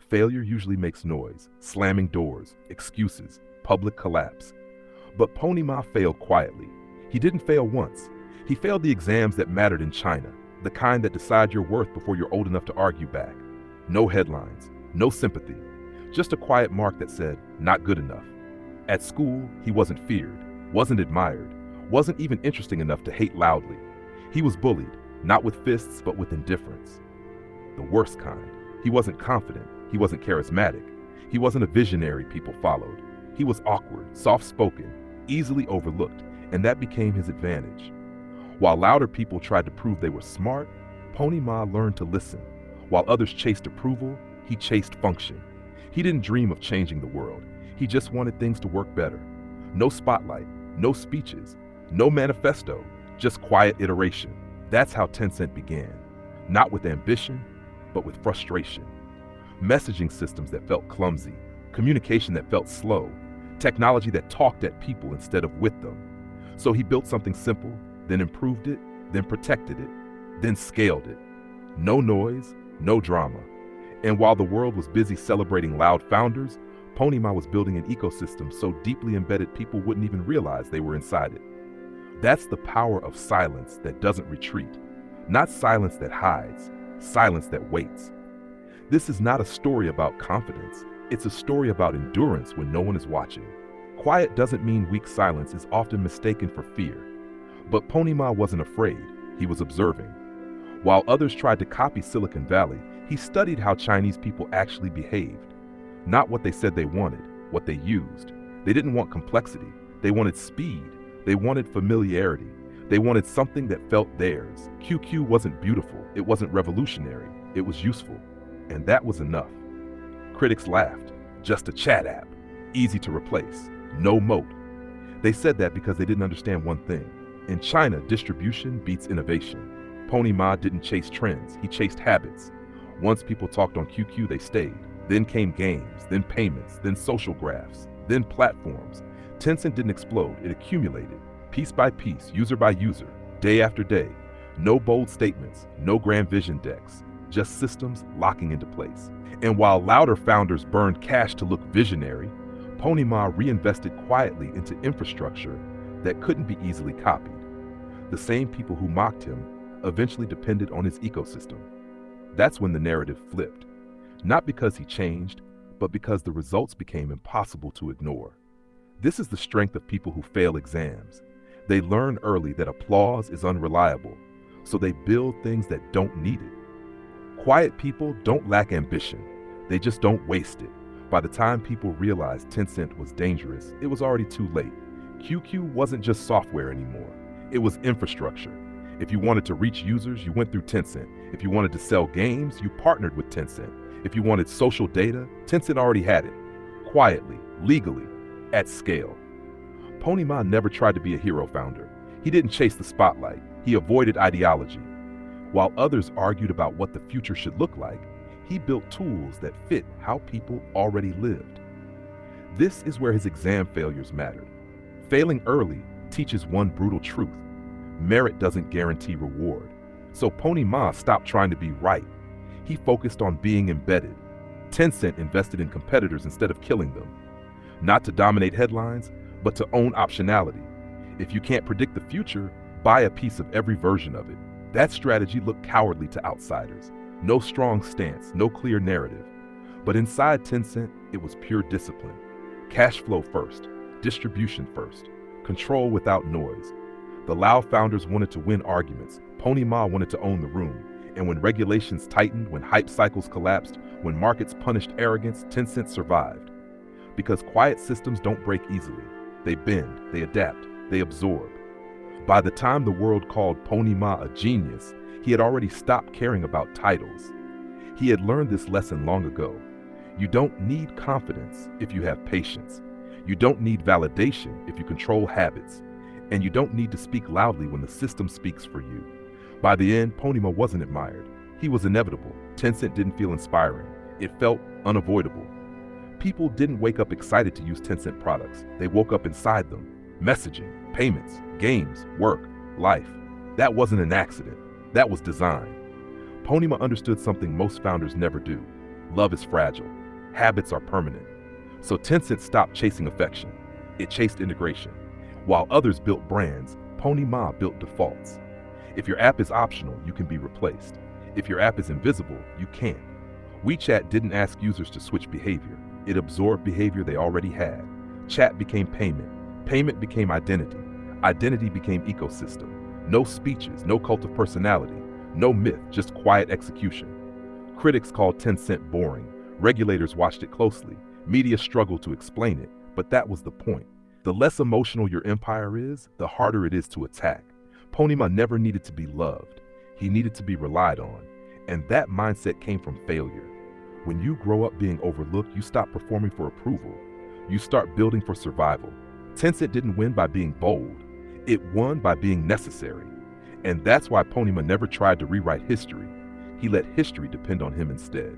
Failure usually makes noise, slamming doors, excuses, public collapse. But Pony Ma failed quietly. He didn't fail once. He failed the exams that mattered in China, the kind that decide your worth before you're old enough to argue back. No headlines, no sympathy, just a quiet mark that said, not good enough. At school, he wasn't feared, wasn't admired, wasn't even interesting enough to hate loudly. He was bullied, not with fists, but with indifference. The worst kind. He wasn't confident, he wasn't charismatic, he wasn't a visionary people followed. He was awkward, soft-spoken, easily overlooked, and that became his advantage. While louder people tried to prove they were smart, Pony Ma learned to listen. While others chased approval, he chased function. He didn't dream of changing the world. He just wanted things to work better. No spotlight, no speeches, no manifesto, just quiet iteration. That's how Tencent began. Not with ambition, but with frustration. Messaging systems that felt clumsy, communication that felt slow, technology that talked at people instead of with them. So he built something simple, then improved it, then protected it, then scaled it. No noise, no drama. And while the world was busy celebrating loud founders, Pony Ma was building an ecosystem so deeply embedded people wouldn't even realize they were inside it. That's the power of silence that doesn't retreat. Not silence that hides, silence that waits. This is not a story about confidence. It's a story about endurance when no one is watching. Quiet doesn't mean weak. Silence is often mistaken for fear. But Pony Ma wasn't afraid. He was observing. While others tried to copy Silicon Valley, he studied how Chinese people actually behaved. Not what they said they wanted, what they used. They didn't want complexity. They wanted speed. They wanted familiarity. They wanted something that felt theirs. QQ wasn't beautiful. It wasn't revolutionary. It was useful. And that was enough. Critics laughed. Just a chat app. Easy to replace. No moat. They said that because they didn't understand one thing. In China, distribution beats innovation. Pony Ma didn't chase trends. He chased habits. Once people talked on QQ, they stayed. Then came games, then payments, then social graphs, then platforms. Tencent didn't explode. It accumulated. Piece by piece, user by user, day after day. No bold statements, no grand vision decks. Just systems locking into place. And while louder founders burned cash to look visionary, Pony Ma reinvested quietly into infrastructure that couldn't be easily copied. The same people who mocked him eventually depended on his ecosystem. That's when the narrative flipped. Not because he changed, but because the results became impossible to ignore. This is the strength of people who fail exams. They learn early that applause is unreliable, so they build things that don't need it. Quiet people don't lack ambition. They just don't waste it. By the time people realized Tencent was dangerous, it was already too late. QQ wasn't just software anymore. It was infrastructure. If you wanted to reach users, you went through Tencent. If you wanted to sell games, you partnered with Tencent. If you wanted social data, Tencent already had it. Quietly, legally, at scale. Pony Ma never tried to be a hero founder. He didn't chase the spotlight. He avoided ideology. While others argued about what the future should look like, he built tools that fit how people already lived. This is where his exam failures mattered. Failing early teaches one brutal truth. Merit doesn't guarantee reward. So Pony Ma stopped trying to be right. He focused on being embedded. Tencent invested in competitors instead of killing them. Not to dominate headlines, but to own optionality. If you can't predict the future, buy a piece of every version of it. That strategy looked cowardly to outsiders. No strong stance, no clear narrative. But inside Tencent, it was pure discipline. Cash flow first, distribution first, control without noise. The loud founders wanted to win arguments. Pony Ma wanted to own the room. And when regulations tightened, when hype cycles collapsed, when markets punished arrogance, Tencent survived. Because quiet systems don't break easily. They bend, they adapt, they absorb. By the time the world called Pony Ma a genius, he had already stopped caring about titles. He had learned this lesson long ago. You don't need confidence if you have patience. You don't need validation if you control habits. And you don't need to speak loudly when the system speaks for you. By the end, Pony Ma wasn't admired. He was inevitable. Tencent didn't feel inspiring. It felt unavoidable. People didn't wake up excited to use Tencent products. They woke up inside them. Messaging, payments, games, work, life. That wasn't an accident. That was design. Pony Ma understood something most founders never do. Love is fragile. Habits are permanent. So Tencent stopped chasing affection. It chased integration. While others built brands, Pony Ma built defaults. If your app is optional, you can be replaced. If your app is invisible, you can't. WeChat didn't ask users to switch behavior. It absorbed behavior they already had. Chat became payment. Payment became identity. Identity became ecosystem. No speeches, no cult of personality, no myth, just quiet execution. Critics called Tencent boring. Regulators watched it closely. Media struggled to explain it, but that was the point. The less emotional your empire is, the harder it is to attack. Ponyma never needed to be loved. He needed to be relied on. And that mindset came from failure. When you grow up being overlooked, you stop performing for approval. You start building for survival. Tencent didn't win by being bold. It won by being necessary. And that's why Ponyma never tried to rewrite history. He let history depend on him instead.